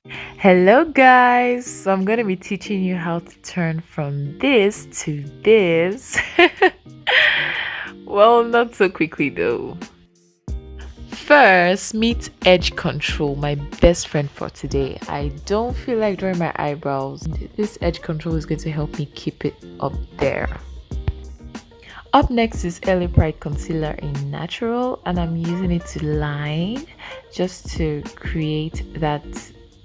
Hello guys, so I'm going to be teaching you how to turn from this to this. Well, not so quickly though. First, meet edge control, my best friend for today. I don't feel like drawing my eyebrows. This edge control is going to help me keep it up there. Up next is Early Pride Concealer in Natural, and I'm using it to line just to create that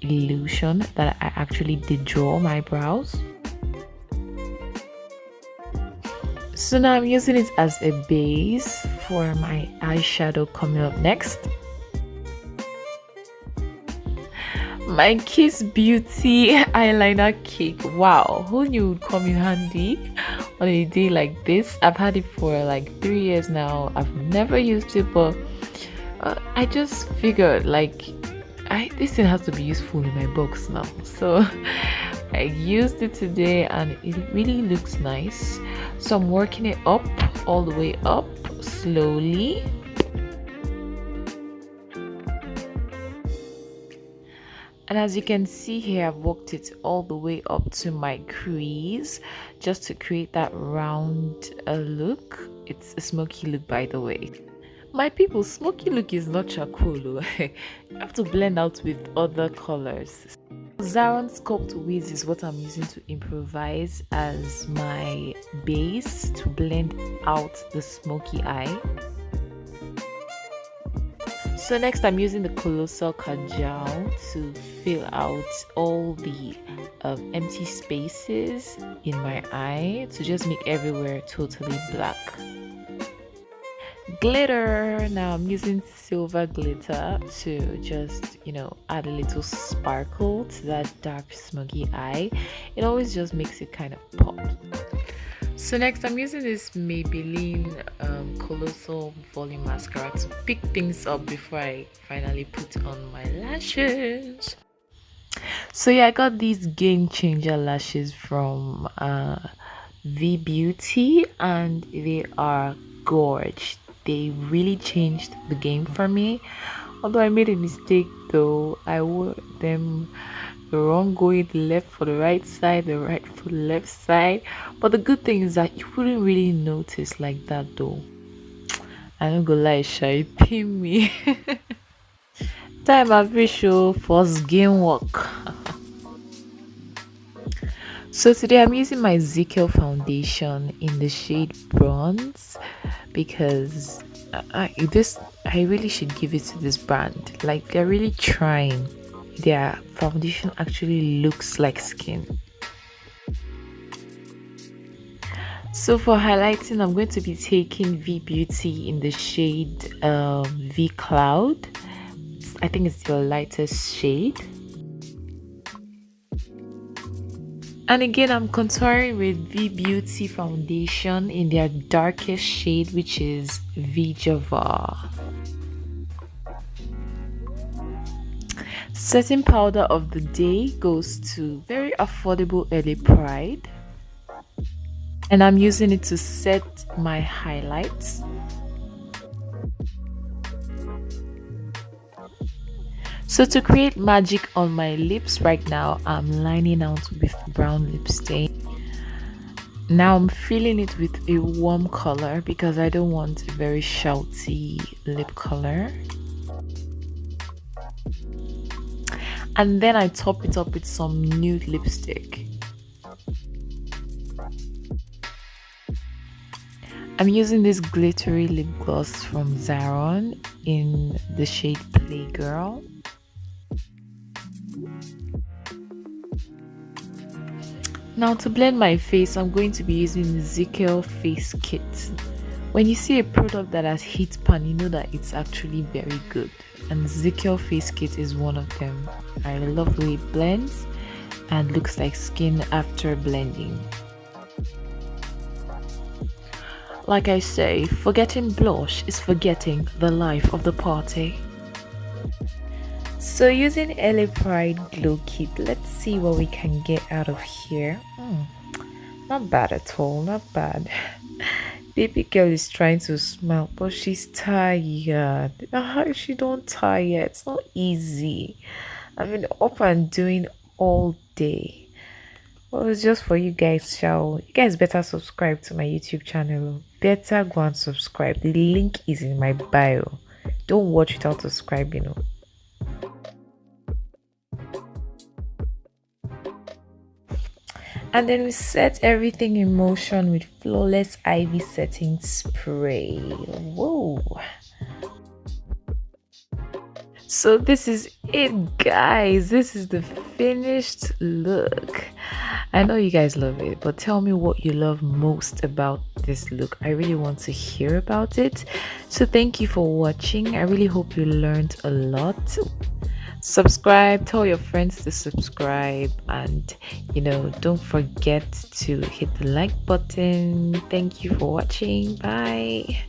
illusion that I actually did draw my brows. So now I'm using it as a base for my eyeshadow coming up next. My Kiss Beauty eyeliner cake. Wow, who knew it would come in handy on a day like this? I've had it for like 3 years now. I've never used it, but I just figured like this thing has to be useful in my box now. So I used it today and it really looks nice. So I'm working it up all the way up slowly. And as you can see here, I've worked it all the way up to my crease just to create that round look. It's a smoky look, by the way. My people, smoky look is not charcoal. You have to blend out with other colors. Zaron Sculpt Wiz is what I'm using to improvise as my base to blend out the smoky eye. So next I'm using the Colossal Kajal to fill out all the empty spaces in my eye to just make everywhere totally black. Glitter. Now I'm using silver glitter to just add a little sparkle to that dark smoky eye. It always just makes it kind of pop. So next I'm using this Maybelline Colossal Volume Mascara to pick things up before I finally put on my lashes. So yeah, I got these game changer lashes from V Beauty and they are gorgeous. They really changed the game for me. Although I made a mistake though, I wore them the wrong way, the left for the right side, the right for the left side. But the good thing is that you wouldn't really notice like that though. I don't go lie, shy pin me. Time average show first game work. So today I'm using my Zikel foundation in the shade bronze because I really should give it to this brand. Like they're really trying. Their foundation actually looks like skin. So for highlighting, I'm going to be taking V Beauty in the shade V Cloud. I think it's the lightest shade. And again, I'm contouring with V Beauty foundation in their darkest shade, which is V Java. Setting powder of the day goes to very affordable Early Pride. And I'm using it to set my highlights. So to create magic on my lips right now, I'm lining out with brown lipstick. Now I'm filling it with a warm color because I don't want a very shouty lip color. And then I top it up with some nude lipstick. I'm using this glittery lip gloss from Zaron in the shade Playgirl. Now to blend my face, I'm going to be using the Zikel face kit. When you see a product that has heat pan, you know that it's actually very good. And Zikel face kit is one of them. I love the way it blends and looks like skin after blending. Like I say, forgetting blush is forgetting the life of the party. So using LA Pride Glow Kit, let's see what we can get out of here. Not bad at all, not bad. Baby girl is trying to smile, but she's tired. How is she don't tired? It's not easy. I've been up and doing all day. Well, it's just for you guys, shall you guys better subscribe to my YouTube channel. Better go and subscribe. The link is in my bio. Don't watch without subscribing. And then we set everything in motion with Flawless Ivy setting spray. Whoa. So this is it, guys. This is the finished look. I know you guys love it, but tell me what you love most about this look. I really want to hear about it. So thank you for watching. I really hope you learned a lot. Subscribe, tell your friends to subscribe, and don't forget to hit the like button. Thank you for watching. Bye.